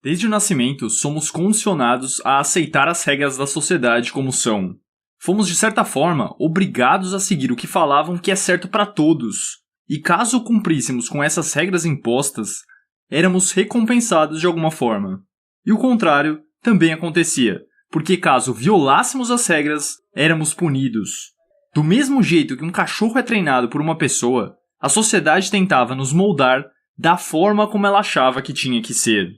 Desde o nascimento, somos condicionados a aceitar as regras da sociedade como são. Fomos, de certa forma, obrigados a seguir o que falavam que é certo para todos. E caso cumpríssemos com essas regras impostas, éramos recompensados de alguma forma. E o contrário também acontecia, porque caso violássemos as regras, éramos punidos. Do mesmo jeito que um cachorro é treinado por uma pessoa, a sociedade tentava nos moldar da forma como ela achava que tinha que ser.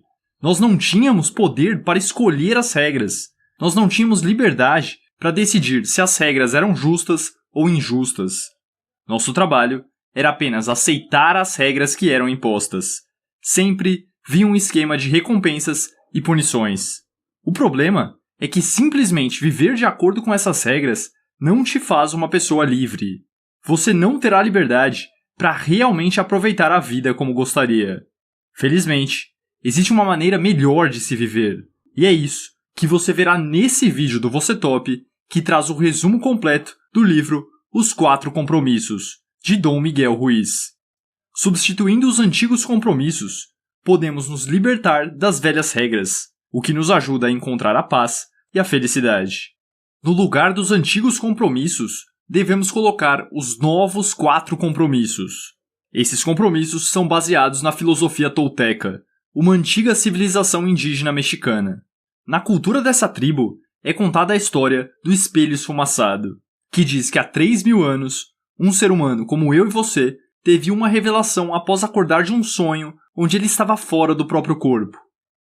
Nós não tínhamos poder para escolher as regras. Nós não tínhamos liberdade para decidir se as regras eram justas ou injustas. Nosso trabalho era apenas aceitar as regras que eram impostas. Sempre vinha um esquema de recompensas e punições. O problema é que simplesmente viver de acordo com essas regras não te faz uma pessoa livre. Você não terá liberdade para realmente aproveitar a vida como gostaria. Felizmente, existe uma maneira melhor de se viver. E é isso que você verá nesse vídeo do Você Top, que traz o resumo completo do livro Os 4 Compromissos, de Dom Miguel Ruiz. Substituindo os antigos compromissos, podemos nos libertar das velhas regras, o que nos ajuda a encontrar a paz e a felicidade. No lugar dos antigos compromissos, devemos colocar os novos 4 compromissos. Esses compromissos são baseados na filosofia tolteca, uma antiga civilização indígena mexicana. Na cultura dessa tribo, é contada a história do espelho esfumaçado, que diz que há 3.000 anos, um ser humano como eu e você teve uma revelação após acordar de um sonho onde ele estava fora do próprio corpo.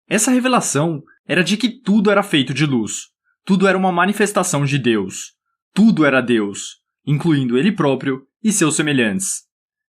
Essa revelação era de que tudo era feito de luz, tudo era uma manifestação de Deus, tudo era Deus, incluindo ele próprio e seus semelhantes.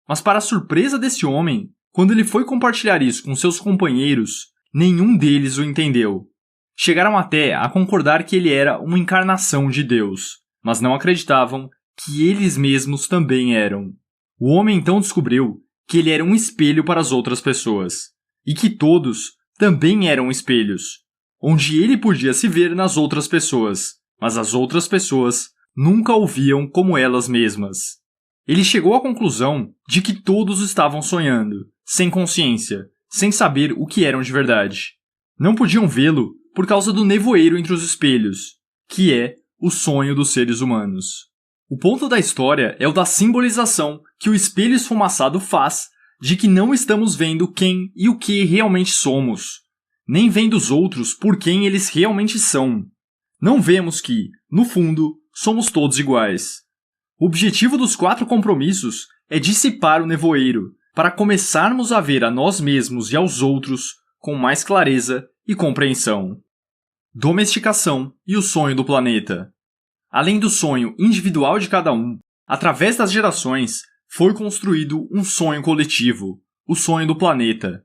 Mas para a surpresa desse homem, quando ele foi compartilhar isso com seus companheiros, nenhum deles o entendeu. Chegaram até a concordar que ele era uma encarnação de Deus, mas não acreditavam que eles mesmos também eram. O homem então descobriu que ele era um espelho para as outras pessoas, e que todos também eram espelhos, onde ele podia se ver nas outras pessoas, mas as outras pessoas nunca o viam como elas mesmas. Ele chegou à conclusão de que todos estavam sonhando, sem consciência, sem saber o que eram de verdade. Não podiam vê-lo por causa do nevoeiro entre os espelhos, que é o sonho dos seres humanos. O ponto da história é o da simbolização que o espelho esfumaçado faz de que não estamos vendo quem e o que realmente somos, nem vendo os outros por quem eles realmente são. Não vemos que, no fundo, somos todos iguais. O objetivo dos 4 compromissos é dissipar o nevoeiro, para começarmos a ver a nós mesmos e aos outros com mais clareza e compreensão. Domesticação e o sonho do planeta. Além do sonho individual de cada um, através das gerações, foi construído um sonho coletivo, o sonho do planeta.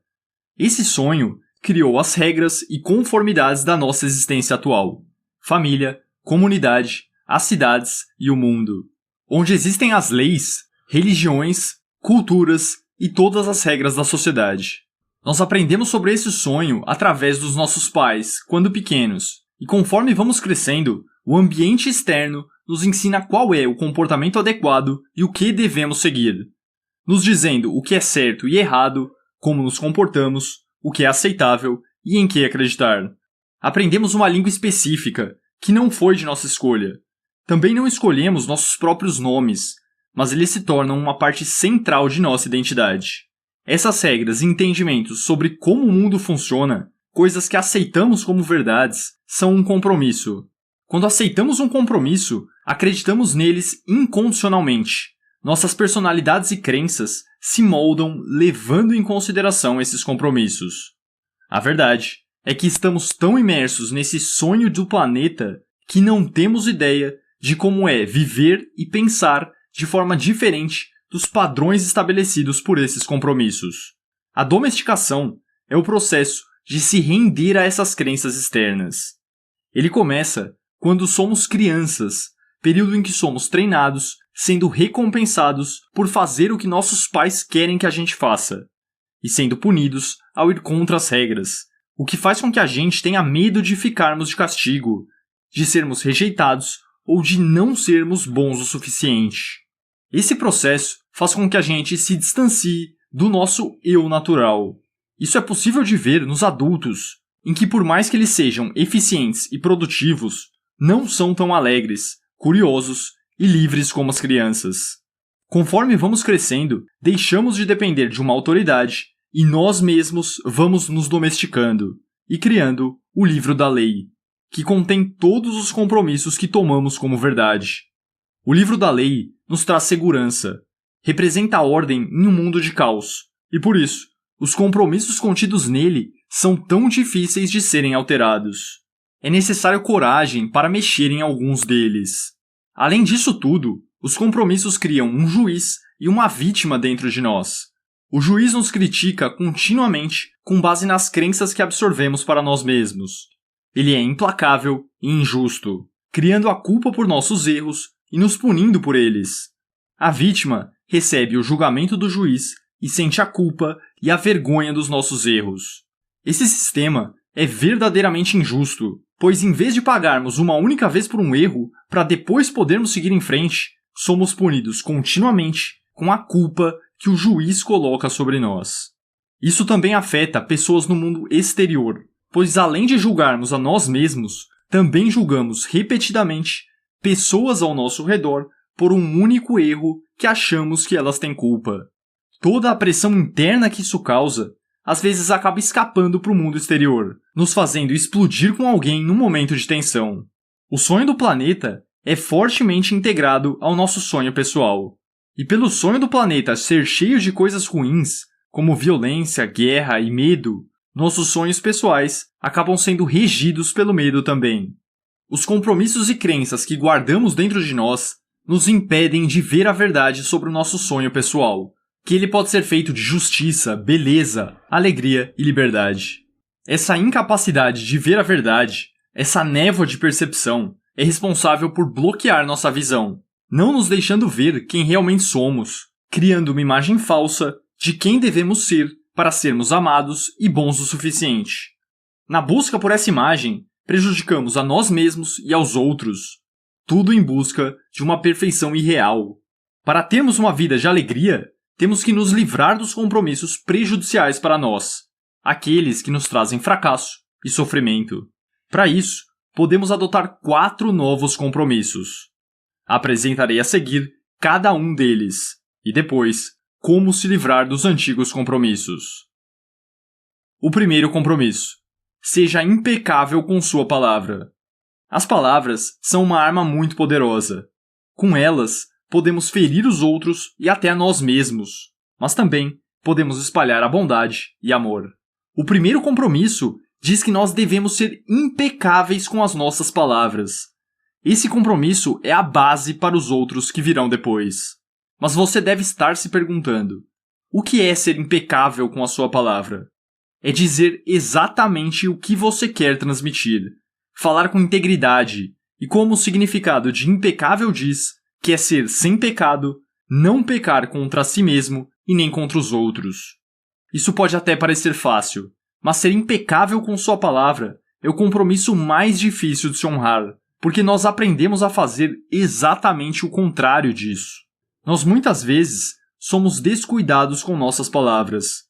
Esse sonho criou as regras e conformidades da nossa existência atual. Família, comunidade, as cidades e o mundo. Onde existem as leis, religiões, culturas e todas as regras da sociedade. Nós aprendemos sobre esse sonho através dos nossos pais, quando pequenos, e conforme vamos crescendo, o ambiente externo nos ensina qual é o comportamento adequado e o que devemos seguir, nos dizendo o que é certo e errado, como nos comportamos, o que é aceitável e em que acreditar. Aprendemos uma língua específica, que não foi de nossa escolha. Também não escolhemos nossos próprios nomes, mas eles se tornam uma parte central de nossa identidade. Essas regras e entendimentos sobre como o mundo funciona, coisas que aceitamos como verdades, são um compromisso. Quando aceitamos um compromisso, acreditamos neles incondicionalmente. Nossas personalidades e crenças se moldam levando em consideração esses compromissos. A verdade é que estamos tão imersos nesse sonho do planeta que não temos ideia de como é viver e pensar de forma diferente dos padrões estabelecidos por esses compromissos. A domesticação é o processo de se render a essas crenças externas. Ele começa quando somos crianças, período em que somos treinados, sendo recompensados por fazer o que nossos pais querem que a gente faça, e sendo punidos ao ir contra as regras, o que faz com que a gente tenha medo de ficarmos de castigo, de sermos rejeitados ou de não sermos bons o suficiente. Esse processo faz com que a gente se distancie do nosso eu natural. Isso é possível de ver nos adultos, em que por mais que eles sejam eficientes e produtivos, não são tão alegres, curiosos e livres como as crianças. Conforme vamos crescendo, deixamos de depender de uma autoridade e nós mesmos vamos nos domesticando e criando o livro da lei, que contém todos os compromissos que tomamos como verdade. O livro da lei nos traz segurança, representa a ordem em um mundo de caos, e por isso, os compromissos contidos nele são tão difíceis de serem alterados. É necessário coragem para mexer em alguns deles. Além disso tudo, os compromissos criam um juiz e uma vítima dentro de nós. O juiz nos critica continuamente com base nas crenças que absorvemos para nós mesmos. Ele é implacável e injusto, criando a culpa por nossos erros e nos punindo por eles. A vítima recebe o julgamento do juiz e sente a culpa e a vergonha dos nossos erros. Esse sistema é verdadeiramente injusto, pois em vez de pagarmos uma única vez por um erro para depois podermos seguir em frente, somos punidos continuamente com a culpa que o juiz coloca sobre nós. Isso também afeta pessoas no mundo exterior, pois além de julgarmos a nós mesmos, também julgamos repetidamente pessoas ao nosso redor por um único erro que achamos que elas têm culpa. Toda a pressão interna que isso causa, às vezes acaba escapando para o mundo exterior, nos fazendo explodir com alguém num momento de tensão. O sonho do planeta é fortemente integrado ao nosso sonho pessoal. E pelo sonho do planeta ser cheio de coisas ruins, como violência, guerra e medo, nossos sonhos pessoais acabam sendo regidos pelo medo também. Os compromissos e crenças que guardamos dentro de nós nos impedem de ver a verdade sobre o nosso sonho pessoal, que ele pode ser feito de justiça, beleza, alegria e liberdade. Essa incapacidade de ver a verdade, essa névoa de percepção, é responsável por bloquear nossa visão, não nos deixando ver quem realmente somos, criando uma imagem falsa de quem devemos ser para sermos amados e bons o suficiente. Na busca por essa imagem, prejudicamos a nós mesmos e aos outros, tudo em busca de uma perfeição irreal. Para termos uma vida de alegria, temos que nos livrar dos compromissos prejudiciais para nós, aqueles que nos trazem fracasso e sofrimento. Para isso, podemos adotar 4 novos compromissos. Apresentarei a seguir cada um deles, e depois, como se livrar dos antigos compromissos. O primeiro compromisso: seja impecável com sua palavra. As palavras são uma arma muito poderosa. Com elas, podemos ferir os outros e até a nós mesmos, mas também podemos espalhar a bondade e amor. O primeiro compromisso diz que nós devemos ser impecáveis com as nossas palavras. Esse compromisso é a base para os outros que virão depois. Mas você deve estar se perguntando: o que é ser impecável com a sua palavra? É dizer exatamente o que você quer transmitir, falar com integridade, e como o significado de impecável diz, que é ser sem pecado, não pecar contra si mesmo e nem contra os outros. Isso pode até parecer fácil, mas ser impecável com sua palavra é o compromisso mais difícil de se honrar, porque nós aprendemos a fazer exatamente o contrário disso. Nós muitas vezes somos descuidados com nossas palavras.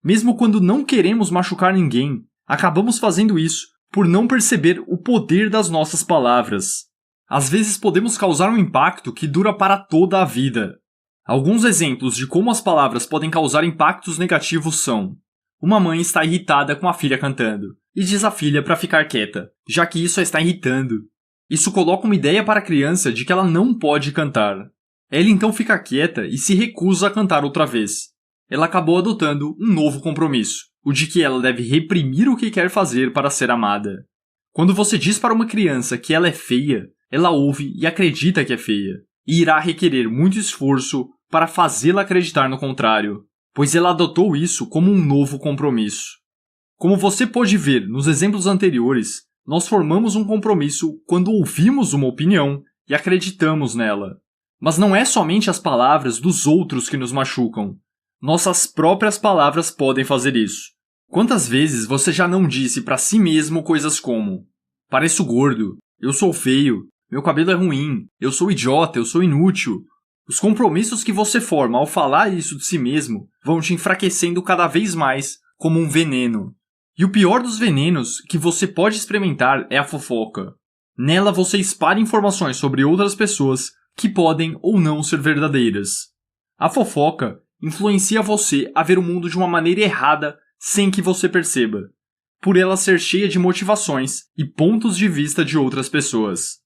Mesmo quando não queremos machucar ninguém, acabamos fazendo isso por não perceber o poder das nossas palavras. Às vezes podemos causar um impacto que dura para toda a vida. Alguns exemplos de como as palavras podem causar impactos negativos são: uma mãe está irritada com a filha cantando e diz à filha para ficar quieta, já que isso a está irritando. Isso coloca uma ideia para a criança de que ela não pode cantar. Ela então fica quieta e se recusa a cantar outra vez. Ela acabou adotando um novo compromisso, o de que ela deve reprimir o que quer fazer para ser amada. Quando você diz para uma criança que ela é feia, ela ouve e acredita que é feia, e irá requerer muito esforço para fazê-la acreditar no contrário, pois ela adotou isso como um novo compromisso. Como você pôde ver nos exemplos anteriores, nós formamos um compromisso quando ouvimos uma opinião e acreditamos nela. Mas não é somente as palavras dos outros que nos machucam. Nossas próprias palavras podem fazer isso. Quantas vezes você já não disse para si mesmo coisas como: pareço gordo, eu sou feio, meu cabelo é ruim, eu sou idiota, eu sou inútil. Os compromissos que você forma ao falar isso de si mesmo vão te enfraquecendo cada vez mais como um veneno. E o pior dos venenos que você pode experimentar é a fofoca. Nela você espalha informações sobre outras pessoas que podem ou não ser verdadeiras. A fofoca influencia você a ver o mundo de uma maneira errada sem que você perceba, por ela ser cheia de motivações e pontos de vista de outras pessoas.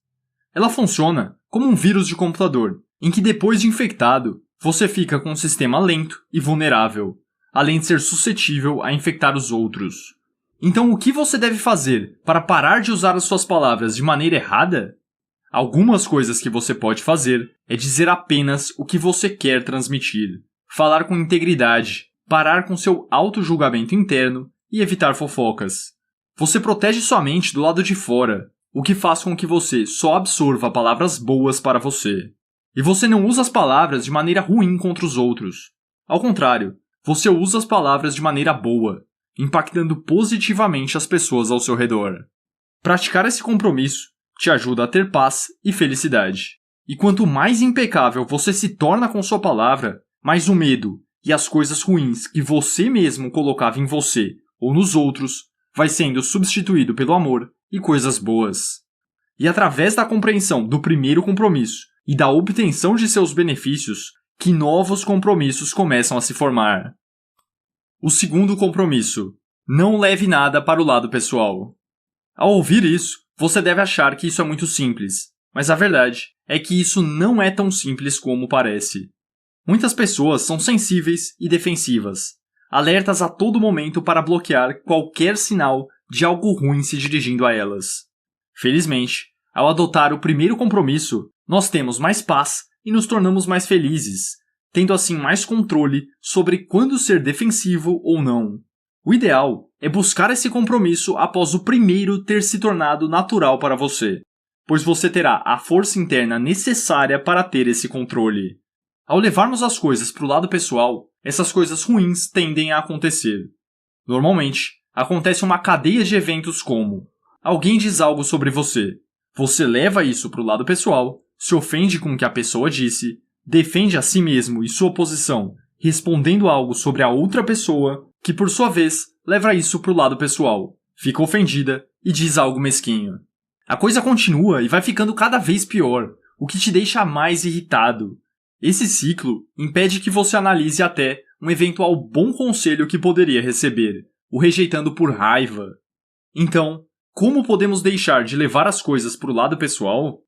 Ela funciona como um vírus de computador, em que depois de infectado, você fica com um sistema lento e vulnerável, além de ser suscetível a infectar os outros. Então o que você deve fazer para parar de usar as suas palavras de maneira errada? Algumas coisas que você pode fazer é dizer apenas o que você quer transmitir, falar com integridade, parar com seu auto-julgamento interno e evitar fofocas. Você protege sua mente do lado de fora, o que faz com que você só absorva palavras boas para você. E você não usa as palavras de maneira ruim contra os outros. Ao contrário, você usa as palavras de maneira boa, impactando positivamente as pessoas ao seu redor. Praticar esse compromisso te ajuda a ter paz e felicidade. E quanto mais impecável você se torna com sua palavra, mais o medo e as coisas ruins que você mesmo colocava em você ou nos outros vai sendo substituído pelo amor e coisas boas. E através da compreensão do primeiro compromisso e da obtenção de seus benefícios, que novos compromissos começam a se formar. O segundo compromisso: não leve nada para o lado pessoal. Ao ouvir isso, você deve achar que isso é muito simples, mas a verdade é que isso não é tão simples como parece. Muitas pessoas são sensíveis e defensivas, alertas a todo momento para bloquear qualquer sinal de algo ruim se dirigindo a elas. Felizmente, ao adotar o primeiro compromisso, nós temos mais paz e nos tornamos mais felizes, tendo assim mais controle sobre quando ser defensivo ou não. O ideal é buscar esse compromisso após o primeiro ter se tornado natural para você, pois você terá a força interna necessária para ter esse controle. Ao levarmos as coisas para o lado pessoal, essas coisas ruins tendem a acontecer. Normalmente, acontece uma cadeia de eventos como: alguém diz algo sobre você, você leva isso para o lado pessoal, se ofende com o que a pessoa disse, defende a si mesmo e sua posição, respondendo algo sobre a outra pessoa, que por sua vez leva isso para o lado pessoal, fica ofendida e diz algo mesquinho. A coisa continua e vai ficando cada vez pior, o que te deixa mais irritado. Esse ciclo impede que você analise até um eventual bom conselho que poderia receber, o rejeitando por raiva. Então, como podemos deixar de levar as coisas para o lado pessoal?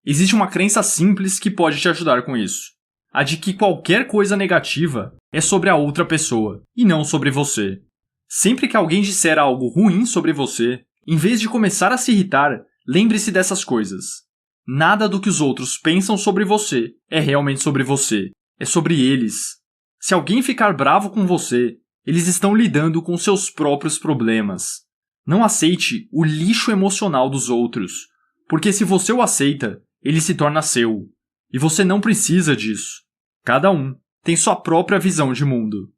Existe uma crença simples que pode te ajudar com isso. A de que qualquer coisa negativa é sobre a outra pessoa, e não sobre você. Sempre que alguém disser algo ruim sobre você, em vez de começar a se irritar, lembre-se dessas coisas. Nada do que os outros pensam sobre você é realmente sobre você. É sobre eles. Se alguém ficar bravo com você, eles estão lidando com seus próprios problemas. Não aceite o lixo emocional dos outros, porque se você o aceita, ele se torna seu. E você não precisa disso. Cada um tem sua própria visão de mundo.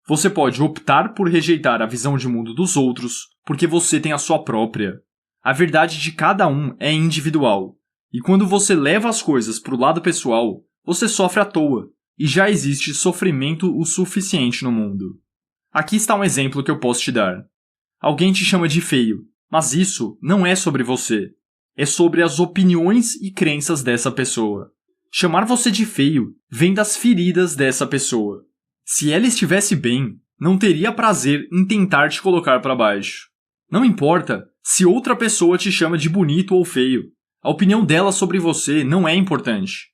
Você pode optar por rejeitar a visão de mundo dos outros, porque você tem a sua própria. A verdade de cada um é individual. E quando você leva as coisas para o lado pessoal, você sofre à toa, e já existe sofrimento o suficiente no mundo. Aqui está um exemplo que eu posso te dar. Alguém te chama de feio, mas isso não é sobre você. É sobre as opiniões e crenças dessa pessoa. Chamar você de feio vem das feridas dessa pessoa. Se ela estivesse bem, não teria prazer em tentar te colocar para baixo. Não importa se outra pessoa te chama de bonito ou feio. A opinião dela sobre você não é importante.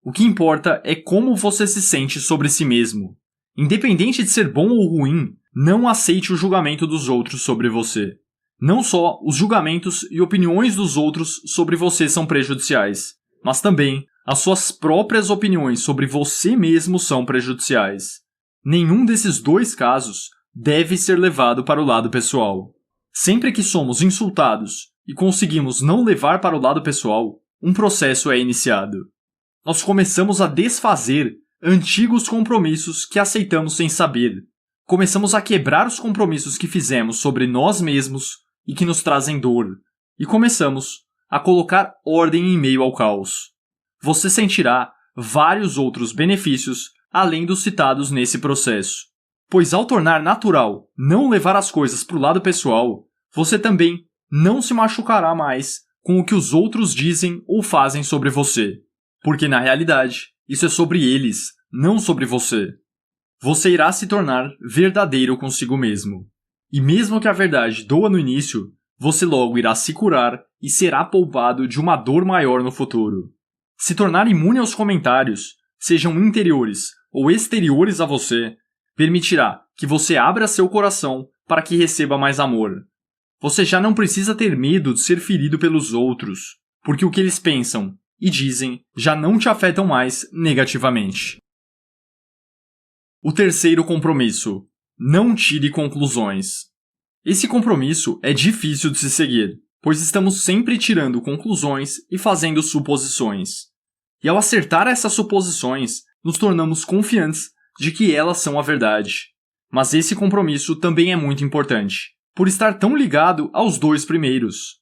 O que importa é como você se sente sobre si mesmo. Independente de ser bom ou ruim, não aceite o julgamento dos outros sobre você. Não só os julgamentos e opiniões dos outros sobre você são prejudiciais, mas também as suas próprias opiniões sobre você mesmo são prejudiciais. Nenhum desses dois casos deve ser levado para o lado pessoal. Sempre que somos insultados e conseguimos não levar para o lado pessoal, um processo é iniciado. Nós começamos a desfazer antigos compromissos que aceitamos sem saber. Começamos a quebrar os compromissos que fizemos sobre nós mesmos e que nos trazem dor. E começamos a colocar ordem em meio ao caos. Você sentirá vários outros benefícios além dos citados nesse processo. Pois ao tornar natural não levar as coisas para o lado pessoal, você também não se machucará mais com o que os outros dizem ou fazem sobre você. Porque na realidade, isso é sobre eles, não sobre você. Você irá se tornar verdadeiro consigo mesmo. E mesmo que a verdade doa no início, você logo irá se curar e será poupado de uma dor maior no futuro. Se tornar imune aos comentários, sejam interiores ou exteriores a você, permitirá que você abra seu coração para que receba mais amor. Você já não precisa ter medo de ser ferido pelos outros, porque o que eles pensam e dizem já não te afetam mais negativamente. O terceiro compromisso: não tire conclusões. Esse compromisso é difícil de se seguir, pois estamos sempre tirando conclusões e fazendo suposições. E ao acertar essas suposições, nos tornamos confiantes de que elas são a verdade. Mas esse compromisso também é muito importante, por estar tão ligado aos dois primeiros.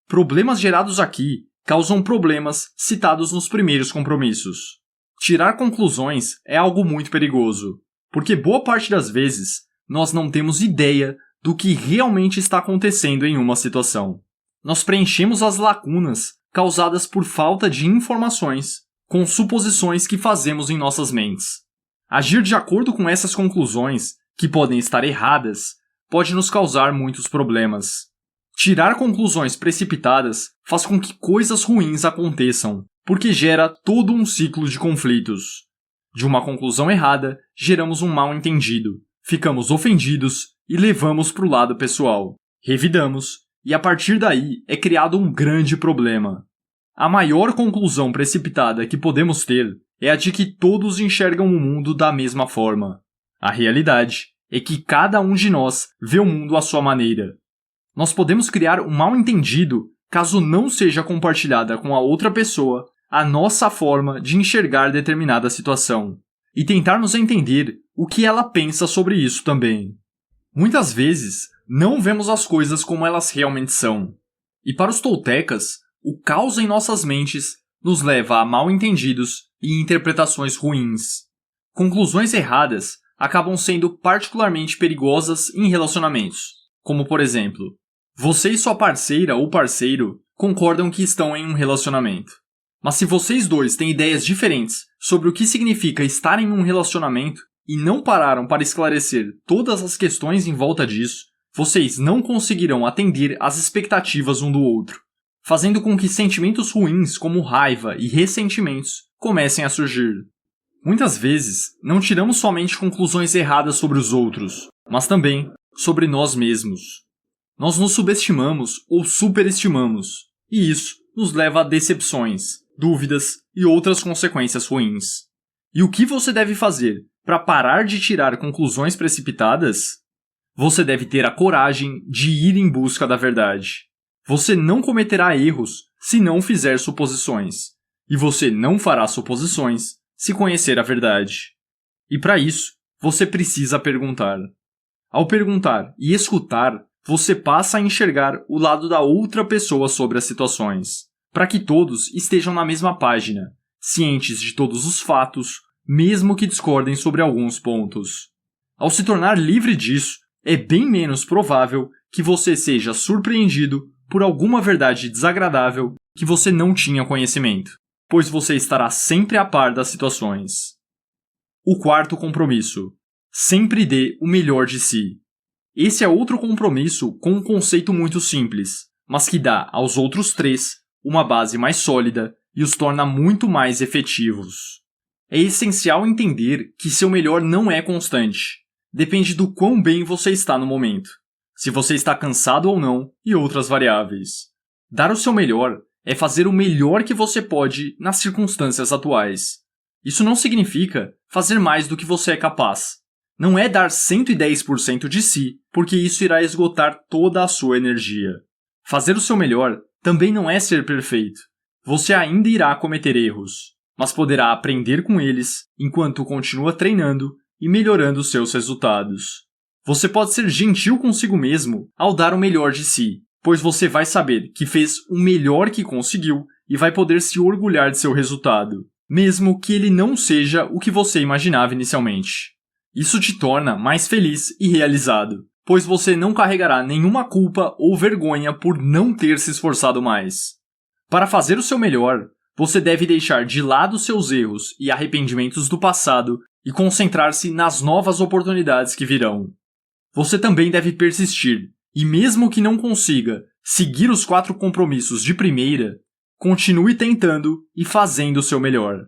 Problemas gerados aqui causam problemas citados nos primeiros compromissos. Tirar conclusões é algo muito perigoso, porque boa parte das vezes nós não temos ideia do que realmente está acontecendo em uma situação. Nós preenchemos as lacunas causadas por falta de informações com suposições que fazemos em nossas mentes. Agir de acordo com essas conclusões, que podem estar erradas, pode nos causar muitos problemas. Tirar conclusões precipitadas faz com que coisas ruins aconteçam, porque gera todo um ciclo de conflitos. De uma conclusão errada, geramos um mal-entendido, ficamos ofendidos e levamos para o lado pessoal. Revidamos, e a partir daí é criado um grande problema. A maior conclusão precipitada que podemos ter é a de que todos enxergam o mundo da mesma forma. A realidade é que cada um de nós vê o mundo à sua maneira. Nós podemos criar um mal-entendido caso não seja compartilhada com a outra pessoa a nossa forma de enxergar determinada situação e tentarmos entender o que ela pensa sobre isso também. Muitas vezes, não vemos as coisas como elas realmente são. E para os toltecas, o caos em nossas mentes nos leva a mal-entendidos e interpretações ruins. Conclusões erradas acabam sendo particularmente perigosas em relacionamentos, como por exemplo, você e sua parceira ou parceiro concordam que estão em um relacionamento. Mas se vocês dois têm ideias diferentes sobre o que significa estar em um relacionamento e não pararam para esclarecer todas as questões em volta disso, vocês não conseguirão atender às expectativas um do outro, fazendo com que sentimentos ruins como raiva e ressentimentos comecem a surgir. Muitas vezes, não tiramos somente conclusões erradas sobre os outros, mas também sobre nós mesmos. Nós nos subestimamos ou superestimamos, e isso nos leva a decepções, dúvidas e outras consequências ruins. E o que você deve fazer para parar de tirar conclusões precipitadas? Você deve ter a coragem de ir em busca da verdade. Você não cometerá erros se não fizer suposições, e você não fará suposições se conhecer a verdade. E para isso, você precisa perguntar. Ao perguntar e escutar, você passa a enxergar o lado da outra pessoa sobre as situações, para que todos estejam na mesma página, cientes de todos os fatos, mesmo que discordem sobre alguns pontos. Ao se tornar livre disso, é bem menos provável que você seja surpreendido por alguma verdade desagradável que você não tinha conhecimento, pois você estará sempre a par das situações. O quarto compromisso: sempre dê o melhor de si. Esse é outro compromisso com um conceito muito simples, mas que dá aos outros três uma base mais sólida e os torna muito mais efetivos. É essencial entender que seu melhor não é constante. Depende do quão bem você está no momento, se você está cansado ou não e outras variáveis. Dar o seu melhor é fazer o melhor que você pode nas circunstâncias atuais. Isso não significa fazer mais do que você é capaz. Não é dar 110% de si, porque isso irá esgotar toda a sua energia. Fazer o seu melhor também não é ser perfeito. Você ainda irá cometer erros, mas poderá aprender com eles enquanto continua treinando e melhorando seus resultados. Você pode ser gentil consigo mesmo ao dar o melhor de si, pois você vai saber que fez o melhor que conseguiu e vai poder se orgulhar de seu resultado, mesmo que ele não seja o que você imaginava inicialmente. Isso te torna mais feliz e realizado, pois você não carregará nenhuma culpa ou vergonha por não ter se esforçado mais. Para fazer o seu melhor, você deve deixar de lado seus erros e arrependimentos do passado e concentrar-se nas novas oportunidades que virão. Você também deve persistir, e mesmo que não consiga seguir os 4 compromissos de primeira, continue tentando e fazendo o seu melhor.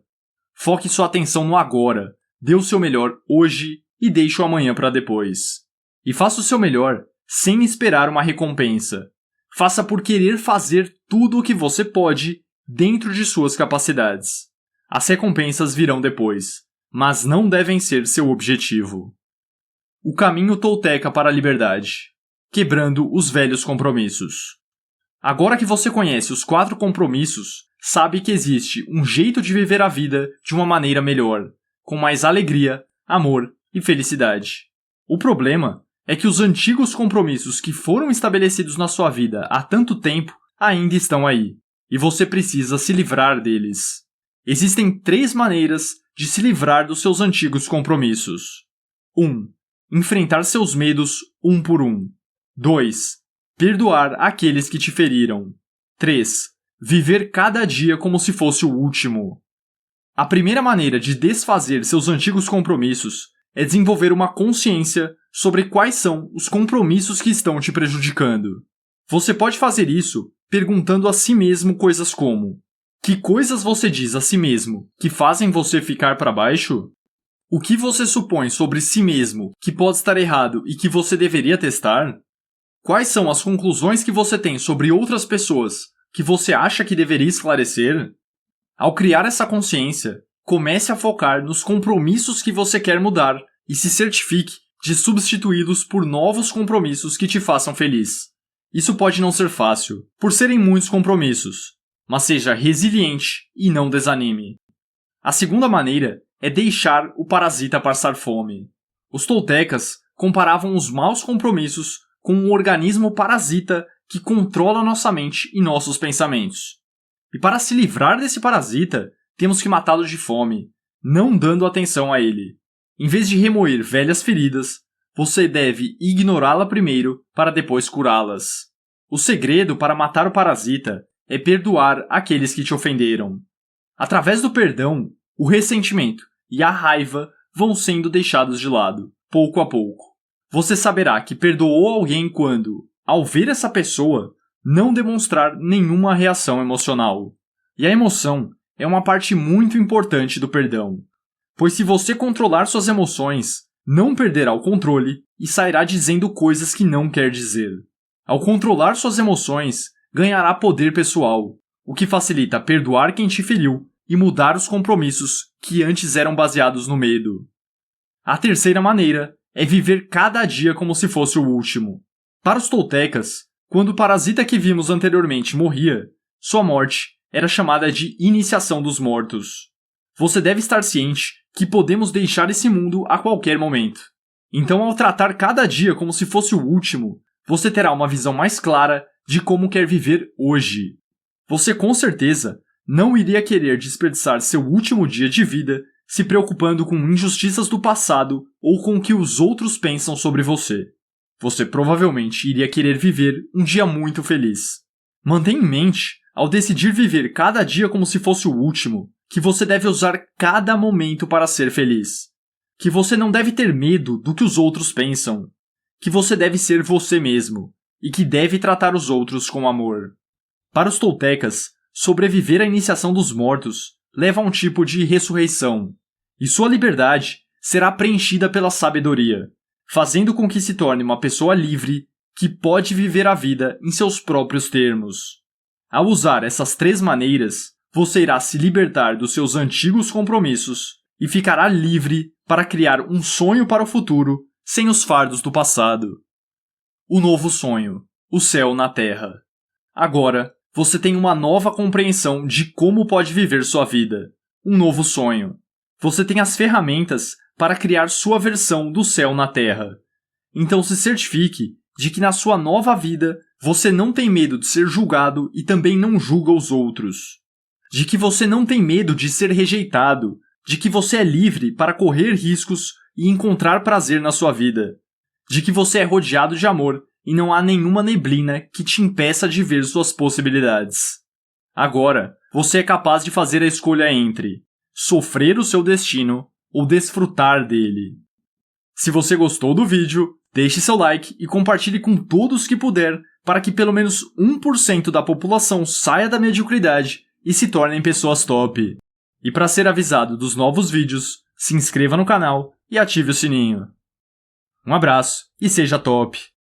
Foque sua atenção no agora, dê o seu melhor hoje e deixe o amanhã para depois. E faça o seu melhor sem esperar uma recompensa. Faça por querer fazer tudo o que você pode dentro de suas capacidades. As recompensas virão depois, mas não devem ser seu objetivo. O caminho tolteca para a liberdade. Quebrando os velhos compromissos. Agora que você conhece os 4 compromissos, sabe que existe um jeito de viver a vida de uma maneira melhor, com mais alegria, amor e felicidade. O problema é que os antigos compromissos que foram estabelecidos na sua vida há tanto tempo ainda estão aí, e você precisa se livrar deles. Existem 3 maneiras de se livrar dos seus antigos compromissos. 1. Enfrentar seus medos um por um. 2. Perdoar aqueles que te feriram. 3. Viver cada dia como se fosse o último. A primeira maneira de desfazer seus antigos compromissos é desenvolver uma consciência sobre quais são os compromissos que estão te prejudicando. Você pode fazer isso perguntando a si mesmo coisas como: que coisas você diz a si mesmo que fazem você ficar para baixo? O que você supõe sobre si mesmo que pode estar errado e que você deveria testar? Quais são as conclusões que você tem sobre outras pessoas que você acha que deveria esclarecer? Ao criar essa consciência, comece a focar nos compromissos que você quer mudar e se certifique de substituí-los por novos compromissos que te façam feliz. Isso pode não ser fácil, por serem muitos compromissos, mas seja resiliente e não desanime. A segunda maneira é deixar o parasita passar fome. Os toltecas comparavam os maus compromissos com um organismo parasita que controla nossa mente e nossos pensamentos. E para se livrar desse parasita, temos que matá-lo de fome, não dando atenção a ele. Em vez de remoer velhas feridas, você deve ignorá-la primeiro para depois curá-las. O segredo para matar o parasita é perdoar aqueles que te ofenderam. Através do perdão, o ressentimento e a raiva vão sendo deixados de lado, pouco a pouco. Você saberá que perdoou alguém quando, ao ver essa pessoa, não demonstrar nenhuma reação emocional. E a emoção é uma parte muito importante do perdão, pois se você controlar suas emoções, não perderá o controle e sairá dizendo coisas que não quer dizer. Ao controlar suas emoções, ganhará poder pessoal, o que facilita perdoar quem te feriu e mudar os compromissos que antes eram baseados no medo. A terceira maneira é viver cada dia como se fosse o último. Para os toltecas, quando o parasita que vimos anteriormente morria, sua morte era chamada de iniciação dos mortos. Você deve estar ciente que podemos deixar esse mundo a qualquer momento. Então, ao tratar cada dia como se fosse o último, você terá uma visão mais clara de como quer viver hoje. Você com certeza não iria querer desperdiçar seu último dia de vida se preocupando com injustiças do passado ou com o que os outros pensam sobre você. Você provavelmente iria querer viver um dia muito feliz. Mantenha em mente, ao decidir viver cada dia como se fosse o último, que você deve usar cada momento para ser feliz. Que você não deve ter medo do que os outros pensam. Que você deve ser você mesmo e que deve tratar os outros com amor. Para os toltecas, sobreviver à iniciação dos mortos leva a um tipo de ressurreição, e sua liberdade será preenchida pela sabedoria, fazendo com que se torne uma pessoa livre que pode viver a vida em seus próprios termos. Ao usar essas 3 maneiras, você irá se libertar dos seus antigos compromissos e ficará livre para criar um sonho para o futuro sem os fardos do passado. O novo sonho, o céu na terra. Agora, você tem uma nova compreensão de como pode viver sua vida. Um novo sonho. Você tem as ferramentas para criar sua versão do céu na terra. Então se certifique de que na sua nova vida você não tem medo de ser julgado e também não julga os outros. De que você não tem medo de ser rejeitado, de que você é livre para correr riscos e encontrar prazer na sua vida. De que você é rodeado de amor e não há nenhuma neblina que te impeça de ver suas possibilidades. Agora, você é capaz de fazer a escolha entre sofrer o seu destino ou desfrutar dele. Se você gostou do vídeo, deixe seu like e compartilhe com todos que puder para que pelo menos 1% da população saia da mediocridade e se tornem pessoas top. E para ser avisado dos novos vídeos, se inscreva no canal e ative o sininho. Um abraço e seja top!